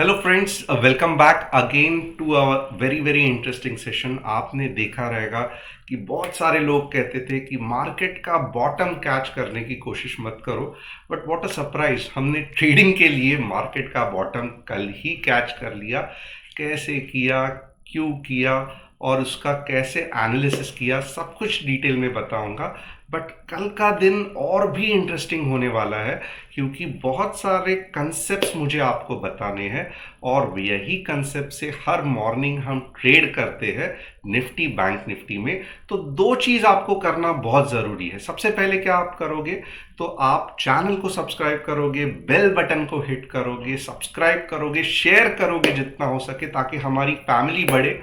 Hello friends, welcome back again to a very very interesting session. आपने देखा रहेगा कि बहुत सारे लोग कहते थे कि मार्केट का बॉटम कैच करने की कोशिश मत करो, बट व्हाट अ सरप्राइज, हमने ट्रेडिंग के लिए मार्केट का बॉटम कल ही कैच कर लिया। कैसे किया, क्यों किया और उसका कैसे एनालिसिस किया, सब कुछ डिटेल में बताऊंगा। बट कल का दिन और भी इंटरेस्टिंग होने वाला है, क्योंकि बहुत सारे कंसेप्ट्स मुझे आपको बताने हैं और यही कंसेप्ट से हर मॉर्निंग हम ट्रेड करते हैं निफ्टी बैंक निफ्टी में। तो दो चीज आपको करना बहुत जरूरी है। सबसे पहले क्या आप करोगे, तो आप चैनल को सब्सक्राइब करोगे, बेल बटन को हिट करोगे, सब्सक्राइब करोगे, शेयर करोगे जितना हो सके, ताकि हमारी फैमिली बढ़े।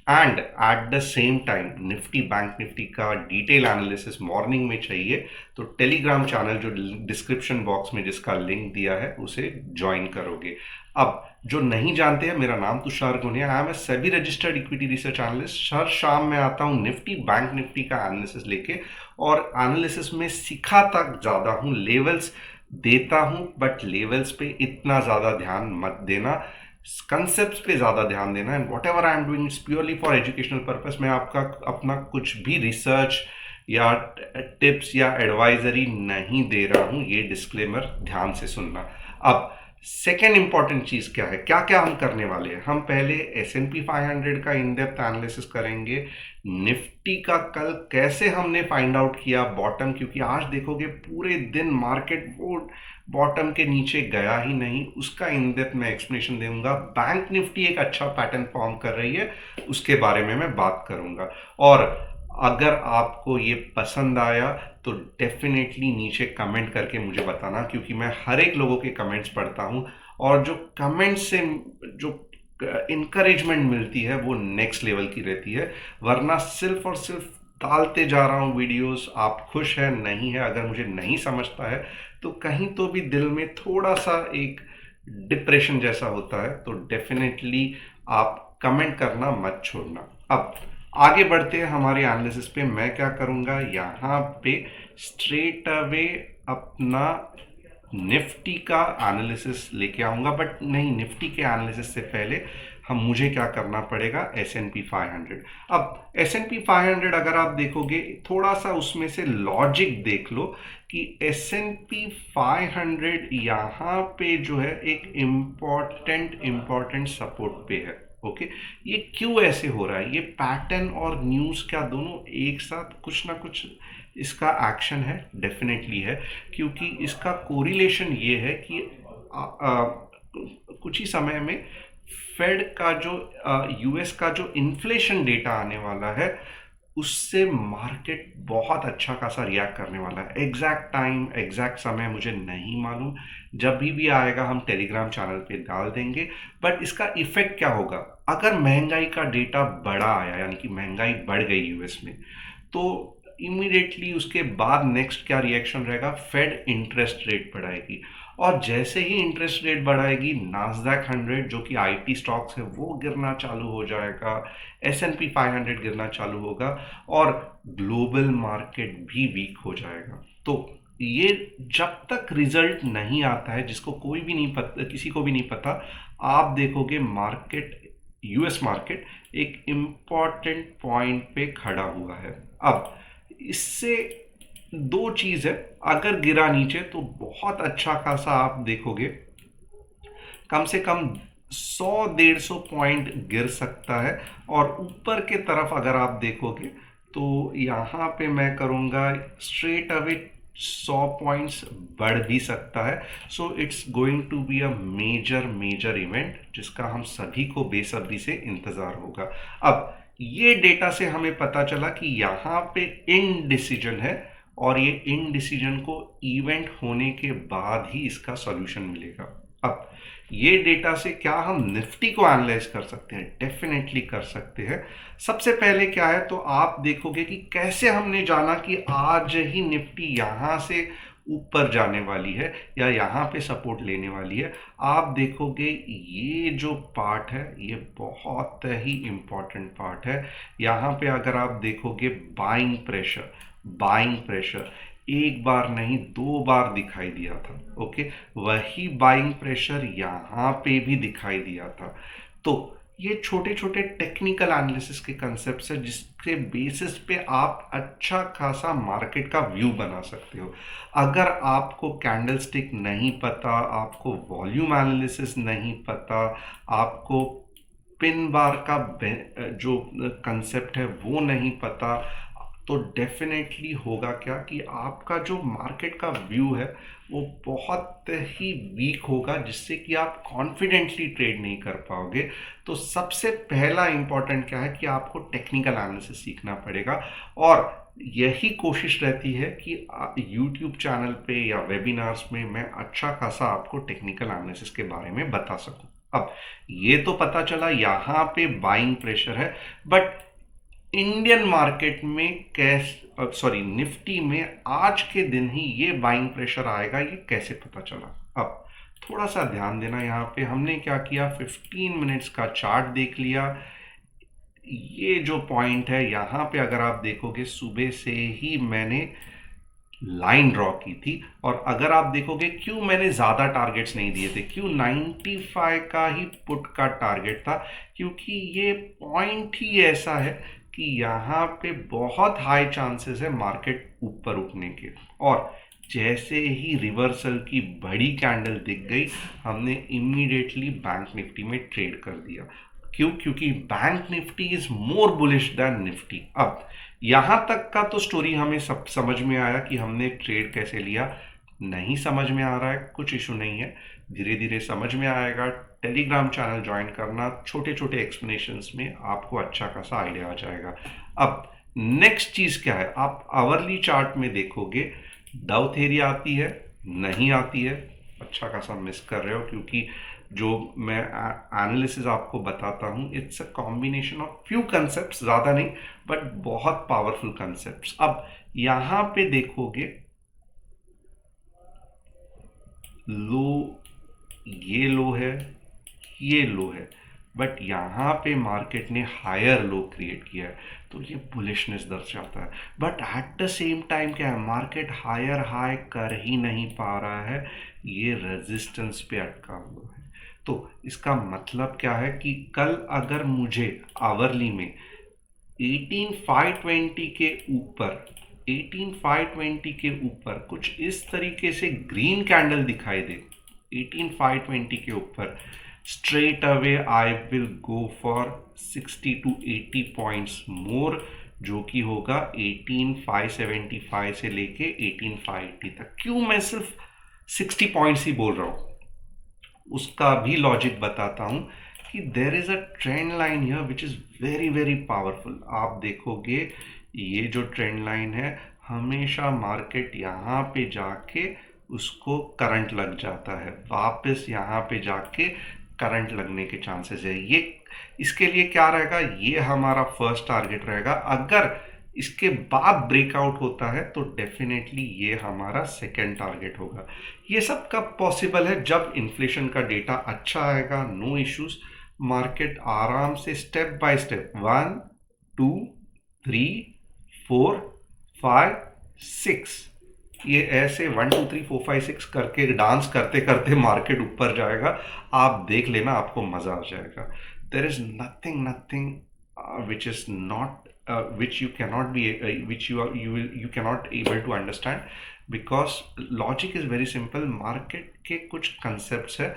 And at the same time Nifty bank Nifty का डिटेल एनालिसिस मॉर्निंग में चाहिए, तो टेलीग्राम चैनल जो डिस्क्रिप्शन बॉक्स में जिसका लिंक दिया है उसे ज्वाइन करोगे। अब जो नहीं जानते हैं, मेरा नाम Tushar Guniya, I am a SEBI registered equity research analyst. हर शाम मैं आता हूँ निफ्टी बैंक निफ्टी का एनालिसिस लेके, और एनालिसिस में सीखा तक ज्यादा हूँ, लेवल्स देता हूँ, बट लेवल्स पे इतना ज्यादा ध्यान मत देना, कंसेप्ट पे ज्यादा ध्यान देना। And what ever I am doing is purely for educational purpose. मैं आपका अपना कुछ भी रिसर्च या टिप्स या एडवाइजरी नहीं दे रहा हूं, ये डिस्क्लेमर ध्यान से सुनना। अब सेकेंड इंपॉर्टेंट चीज क्या है, क्या क्या हम करने वाले हैं। हम पहले S&P 500 का इन डेप्थ एनालिसिस करेंगे। निफ्टी का कल कैसे हमने फाइंड आउट किया बॉटम, क्योंकि आज देखोगे पूरे दिन मार्केट वो बॉटम के नीचे गया ही नहीं, उसका इन डेप्थ मैं एक्सप्लेनेशन दूंगा। बैंक निफ्टी एक अच्छा पैटर्न फॉर्म कर रही है, उसके बारे में मैं बात करूंगा। और अगर आपको ये पसंद आया तो डेफिनेटली नीचे कमेंट करके मुझे बताना, क्योंकि मैं हर एक लोगों के कमेंट्स पढ़ता हूं, और जो कमेंट से जो इनकरेजमेंट मिलती है वो नेक्स्ट लेवल की रहती है। वरना सिर्फ और सिर्फ डालते जा रहा हूँ वीडियोस, आप खुश है नहीं है, अगर मुझे नहीं समझता है तो कहीं तो भी दिल में थोड़ा सा एक डिप्रेशन जैसा होता है, तो डेफिनेटली आप कमेंट करना मत छोड़ना। अब आगे बढ़ते हैं हमारे एनालिसिस पे। मैं क्या करूंगा, यहाँ पे स्ट्रेट अवे अपना निफ्टी का एनालिसिस लेके आऊंगा, बट नहीं, निफ्टी के एनालिसिस से पहले मुझे क्या करना पड़ेगा, S&P 500। अब S&P 500 अगर आप देखोगे थोड़ा सा उसमें से लॉजिक देख लो कि S&P 500 यहाँ पे जो है एक इम्पॉर्टेंट सपोर्ट पे है। ओके, ये क्यों ऐसे हो रहा है, ये पैटर्न और न्यूज क्या दोनों एक साथ कुछ ना कुछ इसका एक्शन है, डेफिनेटली है। क्योंकि इसका कोरिलेशन ये है कि कुछ ही समय में फेड का जो यूएस का जो इन्फ्लेशन डेटा आने वाला है, उससे मार्केट बहुत अच्छा खासा रिएक्ट करने वाला है। एग्जैक्ट टाइम एग्जैक्ट समय मुझे नहीं मालूम, जब भी आएगा हम टेलीग्राम चैनल पे डाल देंगे। बट इसका इफेक्ट क्या होगा, अगर महंगाई का डेटा बड़ा आया, यानी कि महंगाई बढ़ गई यूएस में, तो इमीडिएटली उसके बाद नेक्स्ट क्या रिएक्शन रहेगा, फेड इंटरेस्ट रेट बढ़ाएगी। और जैसे ही इंटरेस्ट रेट बढ़ाएगी, नास्डैक 100 जो कि आईटी स्टॉक्स है वो गिरना चालू हो जाएगा, S&P 500 गिरना चालू होगा, और ग्लोबल मार्केट भी वीक हो जाएगा। तो ये जब तक रिजल्ट नहीं आता है, जिसको कोई भी नहीं पता, किसी को भी नहीं पता, आप देखोगे मार्केट, यूएस मार्केट एक इम्पॉर्टेंट पॉइंट पे खड़ा हुआ है। अब इससे दो चीज है, अगर गिरा नीचे तो बहुत अच्छा खासा आप देखोगे, कम से कम 100-150 पॉइंट गिर सकता है। और ऊपर के तरफ अगर आप देखोगे तो यहाँ पे मैं करूँगा स्ट्रेट अवे 100 पॉइंट्स बढ़ भी सकता है। So it's going to be a major major event, जिसका हम सभी को बेसब्री से इंतज़ार होगा। अब ये डेटा से हमें पता चला कि यहाँ पे इनडिसीजन है, और ये इनडिसीजन को इवेंट होने के बाद ही इसका सॉल्यूशन मिलेगा। अब ये डेटा से क्या हम निफ्टी को एनालाइज कर सकते हैं, डेफिनेटली कर सकते हैं। सबसे पहले क्या है, तो आप देखोगे कि कैसे हमने जाना कि आज ही निफ्टी यहां से ऊपर जाने वाली है या यहाँ पे सपोर्ट लेने वाली है। आप देखोगे ये जो पार्ट है ये बहुत ही इंपॉर्टेंट पार्ट है। यहाँ पे अगर आप देखोगे बाइंग प्रेशर, एक बार नहीं, दो बार दिखाई दिया था। ओके, वही बाइंग प्रेशर यहाँ पे भी दिखाई दिया था। तो ये छोटे छोटे टेक्निकल एनालिसिस के कंसेप्ट है जिसके बेसिस पे आप अच्छा खासा मार्केट का व्यू बना सकते हो। अगर आपको कैंडलस्टिक नहीं पता, आपको वॉल्यूम एनालिसिस नहीं पता, आपको पिन बार का जो कंसेप्ट है वो नहीं पता, तो डेफिनेटली होगा क्या कि आपका जो मार्केट का व्यू है वो बहुत ही वीक होगा, जिससे कि आप कॉन्फिडेंटली ट्रेड नहीं कर पाओगे। तो सबसे पहला इंपॉर्टेंट क्या है कि आपको टेक्निकल एनालिसिस सीखना पड़ेगा, और यही कोशिश रहती है कि यूट्यूब चैनल पे या वेबिनार्स में मैं अच्छा खासा आपको टेक्निकल एनालिसिस के बारे में बता सकूं। अब ये तो पता चला यहाँ पे बाइंग प्रेशर है, बट इंडियन मार्केट में निफ्टी में आज के दिन ही ये बाइंग प्रेशर आएगा, ये कैसे पता चला? अब थोड़ा सा ध्यान देना, यहाँ पे हमने क्या किया, 15 मिनट्स का चार्ट देख लिया। ये जो पॉइंट है यहाँ पे अगर आप देखोगे, सुबह से ही मैंने लाइन ड्रॉ की थी, और अगर आप देखोगे क्यों मैंने ज़्यादा टारगेट्स नहीं दिए थे, क्यों 95 का ही पुट का टारगेट था, क्योंकि ये पॉइंट ही ऐसा है कि यहाँ पे बहुत हाई चांसेस है मार्केट ऊपर उठने के। और जैसे ही रिवर्सल की बड़ी कैंडल दिख गई, हमने इमीडिएटली बैंक निफ्टी में ट्रेड कर दिया। क्यों? क्योंकि bank Nifty is more bullish than Nifty. अब यहां तक का तो स्टोरी हमें सब समझ में आया कि हमने ट्रेड कैसे लिया। नहीं समझ में आ रहा है, कुछ इशू नहीं है, धीरे धीरे समझ में आएगा। टेलीग्राम चैनल ज्वाइन करना, छोटे छोटे एक्सप्लेनेशंस में आपको अच्छा खासा आइडिया आ जाएगा। अब नेक्स्ट चीज क्या है, आप आवरली चार्ट में देखोगे, डाउ थ्योरी आती है, नहीं आती है, अच्छा खासा मिस कर रहे हो, क्योंकि जो मैं एनालिसिस आपको बताता हूँ it's a combination of few concepts, ज़्यादा नहीं बट बहुत पावरफुल कंसेप्ट्स। अब यहाँ पे देखोगे, लो, ये लो है, ये लो है, बट यहाँ पे मार्केट ने हायर लो क्रिएट किया है, तो ये बुलिशनेस दर्शाता है। But at the same time क्या है, मार्केट हायर हाई कर ही नहीं पा रहा है, ये रेजिस्टेंस पे अटका हुआ है। तो इसका मतलब क्या है कि कल अगर मुझे आवरली में 18520 के ऊपर 18520 के ऊपर कुछ इस तरीके से ग्रीन कैंडल दिखाई दे, 18520 के ऊपर, straight away I will go for 60 to 80 points more, जो कि होगा 18575 से लेके 18580 तक। क्यों मैं सिर्फ 60 पॉइंट्स ही बोल रहा हूँ, उसका भी लॉजिक बताता हूं कि there is a trend line here which is very very powerful. आप देखोगे ये जो ट्रेंड लाइन है, हमेशा मार्केट यहाँ पे जाके उसको करंट लग जाता है, वापस यहाँ पे जाके करंट लगने के चांसेस है। ये इसके लिए क्या रहेगा, ये हमारा फर्स्ट टारगेट रहेगा। अगर इसके बाद ब्रेकआउट होता है तो डेफिनेटली ये हमारा सेकेंड टारगेट होगा। ये सब कब पॉसिबल है, जब इन्फ्लेशन का डेटा अच्छा आएगा, नो इश्यूज, मार्केट आराम से स्टेप बाय स्टेप 1 2 3 4 5 6, ये ऐसे 1 2 3 4 5 6 करके डांस करते करते मार्केट ऊपर जाएगा। आप देख लेना, आपको मजा आ जाएगा। There is nothing which is not which you cannot be which you cannot able to understand, because logic is very simple। Market के कुछ concepts है,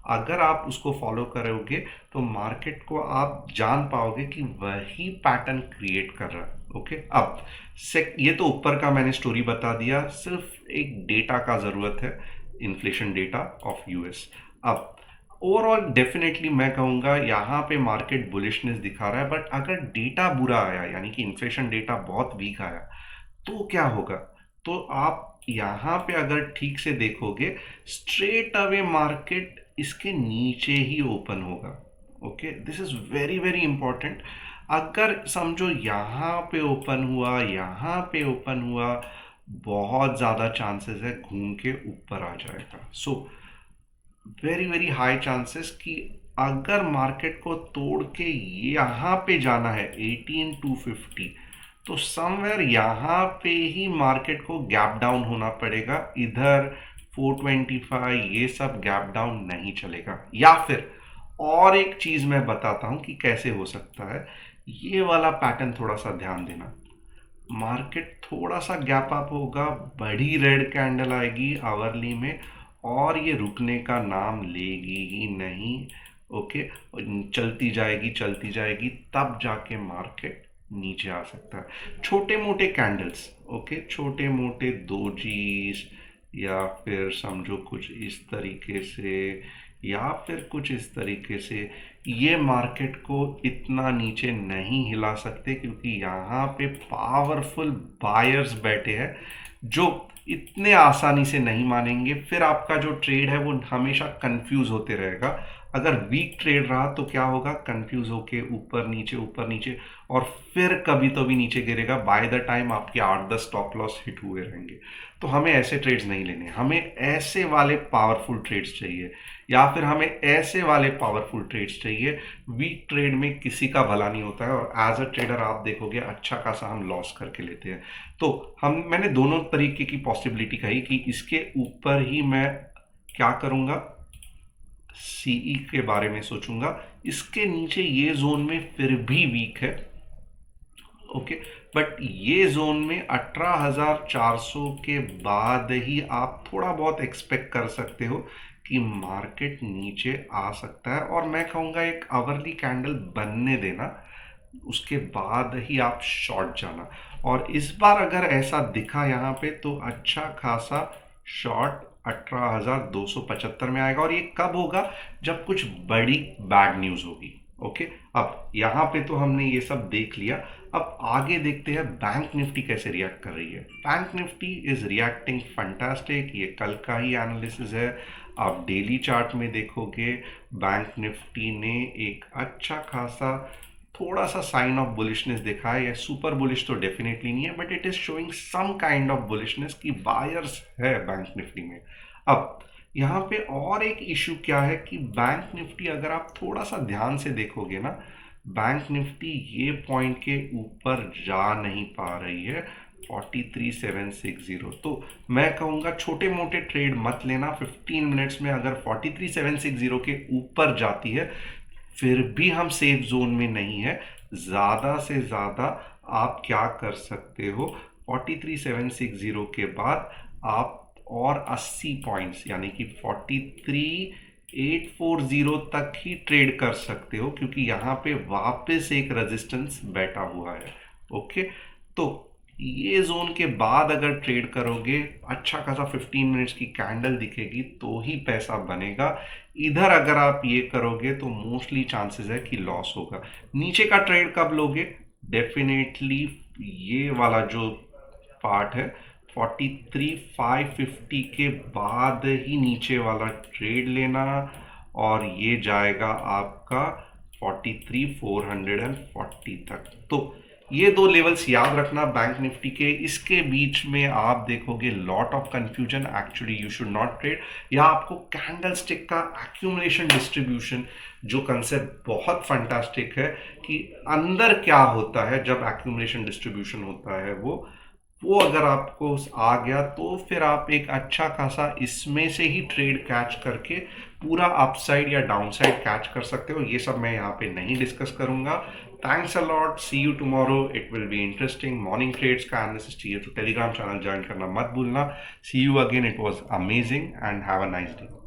अगर आप उसको फॉलो करोगे तो मार्केट को आप जान पाओगे कि वही पैटर्न क्रिएट कर रहा है। ओके, अब ये तो ऊपर का मैंने स्टोरी बता दिया, सिर्फ एक डेटा का जरूरत है, इन्फ्लेशन डेटा ऑफ यूएस। अब ओवरऑल डेफिनेटली मैं कहूँगा यहाँ पे मार्केट बुलिशनेस दिखा रहा है, बट अगर डेटा बुरा आया, यानी कि इन्फ्लेशन डेटा बहुत वीक आया, तो क्या होगा? तो आप यहाँ पे अगर ठीक से देखोगे, स्ट्रेट अवे मार्केट इसके नीचे ही ओपन होगा। Okay, this is very very important. अगर समझो यहाँ पे ओपन हुआ, यहाँ पे ओपन हुआ, बहुत ज़्यादा चांसेस है घूम के ऊपर आ जाएगा। So very very high chances कि अगर मार्केट को तोड़ के यहाँ पे जाना है 18250, तो समवेयर यहाँ पे ही मार्केट को गैप डाउन होना पड़ेगा, इधर 425 ये सब गैप डाउन नहीं चलेगा। या फिर और एक चीज मैं बताता हूं कि कैसे हो सकता है। ये वाला पैटर्न थोड़ा सा ध्यान देना, मार्केट थोड़ा सा गैप अप होगा, बड़ी रेड कैंडल आएगी आवरली में, और ये रुकने का नाम लेगी ही नहीं। ओके, चलती जाएगी, तब जाके मार्केट नीचे आ सकता है। छोटे मोटे कैंडल्स, ओके, छोटे मोटे दोजीज, या फिर समझो कुछ इस तरीके से, या फिर कुछ इस तरीके से, ये मार्केट को इतना नीचे नहीं हिला सकते, क्योंकि यहाँ पे पावरफुल बायर्स बैठे हैं जो इतने आसानी से नहीं मानेंगे। फिर आपका जो ट्रेड है वो हमेशा कंफ्यूज होते रहेगा। अगर वीक ट्रेड रहा तो क्या होगा, कंफ्यूज होके ऊपर नीचे, और फिर कभी तो भी नीचे गिरेगा। बाय द टाइम आपके 8-10 स्टॉप लॉस हिट हुए रहेंगे। तो हमें ऐसे ट्रेड्स नहीं लेने, हमें ऐसे वाले पावरफुल ट्रेड्स चाहिए, या फिर हमें ऐसे वाले पावरफुल ट्रेड्स चाहिए। वीक ट्रेड में किसी का भला नहीं होता है, और एज अ ट्रेडर आप देखोगे अच्छा खासा हम लॉस करके लेते हैं। तो मैंने दोनों तरीके की पॉसिबिलिटी कही कि इसके ऊपर ही मैं क्या करूंगा, सीई के बारे में सोचूंगा। इसके नीचे ये जोन में फिर भी वीक है, ओके, बट ये जोन में 18,400 के बाद ही आप थोड़ा बहुत एक्सपेक्ट कर सकते हो कि मार्केट नीचे आ सकता है। और मैं कहूँगा एक आवरली कैंडल बनने देना, उसके बाद ही आप शॉर्ट जाना। और इस बार अगर ऐसा दिखा यहाँ पे तो अच्छा खासा शॉर्ट 18,275 में आएगा। और ये कब होगा, जब कुछ बड़ी बैड न्यूज होगी। ओके, अब यहाँ पे तो हमने ये सब देख लिया। अब आगे देखते हैं बैंक निफ्टी कैसे रिएक्ट कर रही है। Bank Nifty is reacting fantastic, ये कल का ही एनालिसिस है। आप डेली चार्ट में देखोगे बैंक निफ्टी ने एक अच्छा खासा थोड़ा सा साइन ऑफ बुलिशनेस दिखा है। सुपर बुलिश तो डेफिनेटली नहीं है, but it is showing some kind of bullishness की बायर्स है बैंक निफ्टी में। अब यहाँ पे और एक इशू क्या है कि बैंक निफ्टी अगर आप थोड़ा सा ध्यान से देखोगे ना, बैंक निफ्टी ये पॉइंट के ऊपर जा नहीं पा रही है, 43,760। तो मैं कहूँगा छोटे मोटे ट्रेड मत लेना। 15 मिनट्स में अगर 43,760 के ऊपर जाती है फिर भी हम सेफ जोन में नहीं है। ज़्यादा से ज़्यादा आप क्या कर सकते हो, 43,760 के बाद आप और 80 पॉइंट्स यानी कि 43,840 तक ही ट्रेड कर सकते हो, क्योंकि यहाँ पे वापस एक रेजिस्टेंस बैठा हुआ है। ओके, तो ये जोन के बाद अगर ट्रेड करोगे, अच्छा खासा 15 मिनट्स की कैंडल दिखेगी तो ही पैसा बनेगा। इधर अगर आप ये करोगे तो मोस्टली चांसेस है कि लॉस होगा। नीचे का ट्रेड कब लोगे, डेफिनेटली ये वाला जो पार्ट है 43,550 के बाद ही नीचे वाला ट्रेड लेना, और ये जाएगा आपका 43,440 तक। तो ये दो लेवल्स याद रखना बैंक निफ्टी के। इसके बीच में आप देखोगे lot of confusion, actually you should not trade. या आपको कैंडल स्टिक का एक्यूमुलेशन डिस्ट्रीब्यूशन जो कंसेप्ट बहुत फंटास्टिक है कि अंदर क्या होता है जब एक्यूमुलेशन डिस्ट्रीब्यूशन होता है, वो अगर आपको आ गया तो फिर आप एक अच्छा खासा इसमें से ही ट्रेड कैच करके पूरा अपसाइड या डाउनसाइड कैच कर सकते हो। ये सब मैं यहाँ पे नहीं डिस्कस करूंगा। Thanks a lot, see you tomorrow, it will be interesting. Morning trades का एनालिसिस चाहिए तो टेलीग्राम चैनल ज्वाइन करना मत भूलना। See you again, it was amazing and have a nice day.